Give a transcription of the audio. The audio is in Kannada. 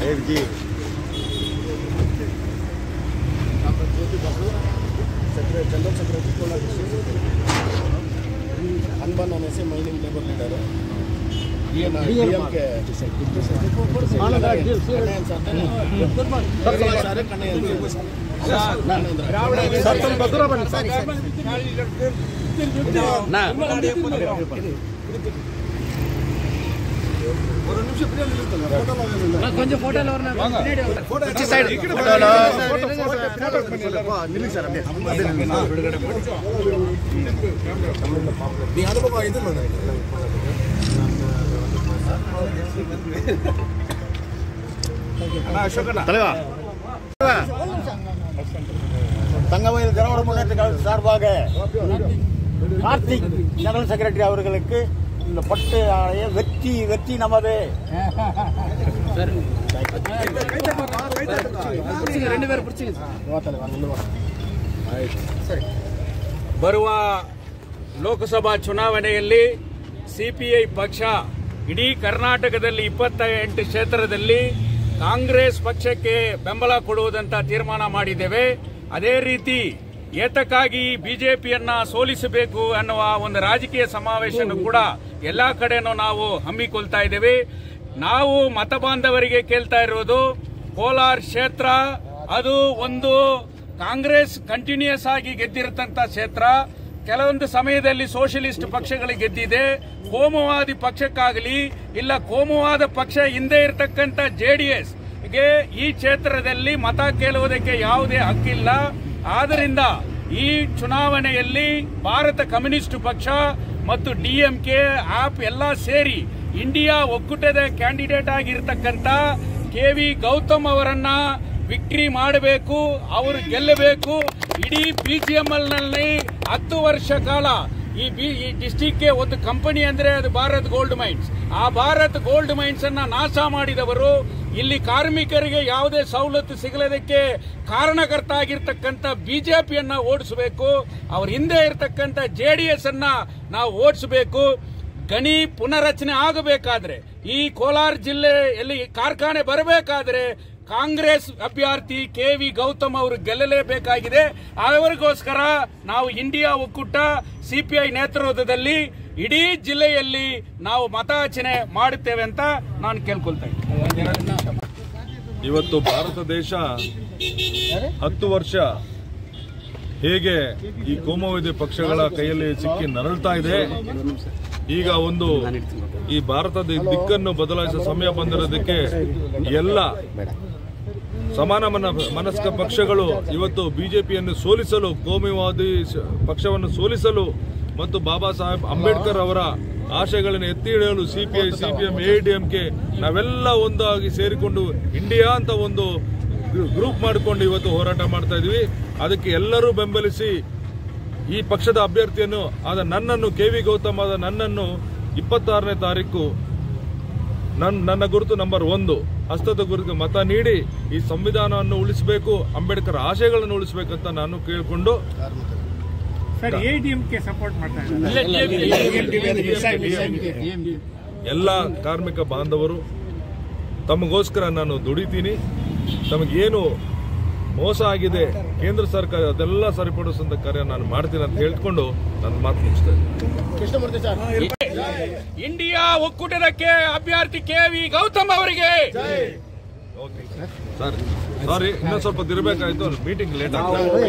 देवजी जनरल सेक्रेटरी कोलार अनबन होने से माइनिंग लेबर लीडर కొంచెం ఫోటోలు தங்கமயில் திராவிட முன்னேற்ற கழகத்தின் சார்பாக கார்த்திக் ஜெனரல் செக்ரட்டரி அவர்களுக்கு இந்த பட்டு ஆணைய வெற்றி வெற்றி நமது. ಬರುವ ಲೋಕಸಭಾ ಚುನಾವಣೆಯಲ್ಲಿ ಸಿಪಿಐ ಪಕ್ಷ ಇಡೀ ಕರ್ನಾಟಕದಲ್ಲಿ 28 ಕ್ಷೇತ್ರದಲ್ಲಿ ಕಾಂಗ್ರೆಸ್ ಪಕ್ಷಕ್ಕೆ ಬೆಂಬಲ ಕೊಡುವುದಂತ ತೀರ್ಮಾನ ಮಾಡಿದ್ದೇವೆ. ಅದೇ ರೀತಿ ಏತಕ್ಕಾಗಿ ಬಿಜೆಪಿಯನ್ನ ಸೋಲಿಸಬೇಕು ಅನ್ನುವ ಒಂದು ರಾಜಕೀಯ ಸಮಾವೇಶವನ್ನು ಕೂಡ ಎಲ್ಲಾ ಕಡೆನೂ ನಾವು ಹಮ್ಮಿಕೊಳ್ತಾ ಇದ್ದೇವೆ. ನಾವು ಮತ ಬಾಂಧವರಿಗೆ ಕೇಳ್ತಾ ಇರೋದು, ಕೋಲಾರ ಕ್ಷೇತ್ರ ಅದು ಒಂದು ಕಾಂಗ್ರೆಸ್ ಕಂಟಿನ್ಯೂಸ್ ಆಗಿ ಗೆದ್ದಿರತಂತ ಕ್ಷೇತ್ರ. ಕೆಲವೊಂದು ಸಮಯದಲ್ಲಿ ಸೋಷಿಯಲಿಸ್ಟ್ ಪಕ್ಷಗಳಿಗೆ ಗೆದ್ದಿದೆ. ಕೋಮುವಾದಿ ಪಕ್ಷಕ್ಕಾಗಲಿ ಇಲ್ಲ ಕೋಮುವಾದ ಪಕ್ಷ ಹಿಂದೆ ಇರತಕ್ಕಂತ ಜೆಡಿಎಸ್ ಗೆ ಈ ಕ್ಷೇತ್ರದಲ್ಲಿ ಮತ ಕೇಳುವುದಕ್ಕೆ ಯಾವುದೇ ಹಕ್ಕಿಲ್ಲ. ಆದ್ದರಿಂದ ಈ ಚುನಾವಣೆಯಲ್ಲಿ ಭಾರತ ಕಮ್ಯುನಿಸ್ಟ್ ಪಕ್ಷ ಮತ್ತು ಡಿಎಂಕೆ ಆಪ್ ಎಲ್ಲ ಸೇರಿ ಇಂಡಿಯಾ ಒಕ್ಕೂಟದ ಕ್ಯಾಂಡಿಡೇಟ್ ಆಗಿರತಕ್ಕಂತ ಕೆ.ವಿ. ಗೌತಮ್ ಅವರನ್ನ ವಿಕ್ಟರಿ ಮಾಡಬೇಕು, ಅವರು ಗೆಲ್ಲಬೇಕು. ಇಡೀ ಬಿಜಿಎಂಎಲ್ ನಲ್ಲಿ 10 ವರ್ಷ ಕಾಲ ಈ ಡಿಸ್ಟಿಕ್ಗೆ ಒಂದು ಕಂಪನಿ ಅಂದ್ರೆ ಅದು ಭಾರತ್ ಗೋಲ್ಡ್ ಮೈನ್ಸ್. ಆ ಭಾರತ್ ಗೋಲ್ಡ್ ಮೈನ್ಸ್ ಅನ್ನ ನಾಶ ಮಾಡಿದವರು, ಇಲ್ಲಿ ಕಾರ್ಮಿಕರಿಗೆ ಯಾವುದೇ ಸವಲತ್ತು ಸಿಗಲದಕ್ಕೆ ಕಾರಣಕರ್ತ ಆಗಿರ್ತಕ್ಕಂಥ ಬಿಜೆಪಿಯನ್ನ ಓಡಿಸಬೇಕು. ಅವ್ರ ಹಿಂದೆ ಇರತಕ್ಕಂಥ ಜೆಡಿಎಸ್ ಅನ್ನ ನಾವು ಓಡಿಸಬೇಕು. ಗಣಿ ಪುನರಚನೆ ಆಗಬೇಕಾದ್ರೆ, ಈ ಕೋಲಾರ ಜಿಲ್ಲೆಯಲ್ಲಿ ಕಾರ್ಖಾನೆ ಬರಬೇಕಾದ್ರೆ ಕಾಂಗ್ರೆಸ್ ಅಭ್ಯರ್ಥಿ ಕೆ.ವಿ. ಗೌತಮ್ ಅವರು ಗೆಲ್ಲಲೇಬೇಕಾಗಿದೆ. ಅವರಿಗೋಸ್ಕರ ನಾವು ಇಂಡಿಯಾ ಒಕ್ಕೂಟ ಸಿಪಿಐ ನೇತೃತ್ವದಲ್ಲಿ ಇಡೀ ಜಿಲ್ಲೆಯಲ್ಲಿ ನಾವು ಮತಯಾಚನೆ ಮಾಡುತ್ತೇವೆ ಅಂತ ನಾನು ಕೇಳ್ಕೊಳ್ತಾ ಇದ್ದೀನಿ. ಇವತ್ತು ಭಾರತ ದೇಶ 10 ವರ್ಷ ಹೇಗೆ ಈ ಕೋಮುವಾದಿ ಪಕ್ಷಗಳ ಕೈಯಲ್ಲಿ ಸಿಕ್ಕಿ ನರಳ್ತಾ ಇದೆ, ಈಗ ಒಂದು ಈ ಭಾರತದ ದಿಕ್ಕನ್ನು ಬದಲಾಯಿಸುವ ಸಮಯ ಬಂದಿರೋದಕ್ಕೆ ಎಲ್ಲ ಸಮಾನ ಮನಸ್ಕ ಪಕ್ಷಗಳು ಇವತ್ತು ಬಿಜೆಪಿಯನ್ನು ಸೋಲಿಸಲು, ಕೋಮುವಾದಿ ಪಕ್ಷವನ್ನು ಸೋಲಿಸಲು ಮತ್ತು ಬಾಬಾ ಸಾಹೇಬ್ ಅಂಬೇಡ್ಕರ್ ಅವರ ಆಶಯಗಳನ್ನು ಎತ್ತಿ ಹಿಡಿಯಲು ಸಿಪಿಐ, ಸಿಪಿಎಂ, ಎಐಡಿಎಂಕೆ ನಾವೆಲ್ಲ ಒಂದಾಗಿ ಸೇರಿಕೊಂಡು ಇಂಡಿಯಾ ಅಂತ ಒಂದು ಗ್ರೂಪ್ ಮಾಡಿಕೊಂಡು ಇವತ್ತು ಹೋರಾಟ ಮಾಡ್ತಾ ಇದೀವಿ. ಅದಕ್ಕೆ ಎಲ್ಲರೂ ಬೆಂಬಲಿಸಿ ಈ ಪಕ್ಷದ ಅಭ್ಯರ್ಥಿಯನ್ನು ಆದ ನನ್ನನ್ನು, ಕೆ.ವಿ. ಗೌತಮ್ ಆದ ನನ್ನನ್ನು 26ನೇ ತಾರೀಕು ನನ್ನ ಗುರುತು ನಂಬರ್ 1 ಹಸ್ತದ ಗುರುತಿಗೆ ಮತ ನೀಡಿ ಈ ಸಂವಿಧಾನವನ್ನು ಉಳಿಸಬೇಕು, ಅಂಬೇಡ್ಕರ್ ಆಶಯಗಳನ್ನು ಉಳಿಸಬೇಕಂತ ನಾನು ಕೇಳಿಕೊಂಡು ಎಲ್ಲ ಕಾರ್ಮಿಕ ಬಾಂಧವರು ತಮಗೋಸ್ಕರ ನಾನು ದುಡಿತೀನಿ, ತಮಗೇನು ಮೋಸ ಆಗಿದೆ ಕೇಂದ್ರ ಸರ್ಕಾರ ಅದೆಲ್ಲ ಸರಿಪಡಿಸುವಂತ ಕಾರ್ಯ ನಾನು ಮಾಡ್ತೀನಿ ಅಂತ ಹೇಳ್ಕೊಂಡು ನನ್ನ ಮಾತು ಮುಗಿಸ್ತಾ ಇದ್ದೀನಿ. ಇಂಡಿಯಾ ಒಕ್ಕೂಟದಕ್ಕೆ ಅಭ್ಯರ್ಥಿ ಕೆ.ವಿ. ಗೌತಮ್ ಅವರಿಗೆ. ಸಾರಿ, ಇನ್ನೊಂದು ಸ್ವಲ್ಪ ಇರಬೇಕಾಯ್ತು, ಮೀಟಿಂಗ್ ಲೇಟ್ ಆಗಿದೆ.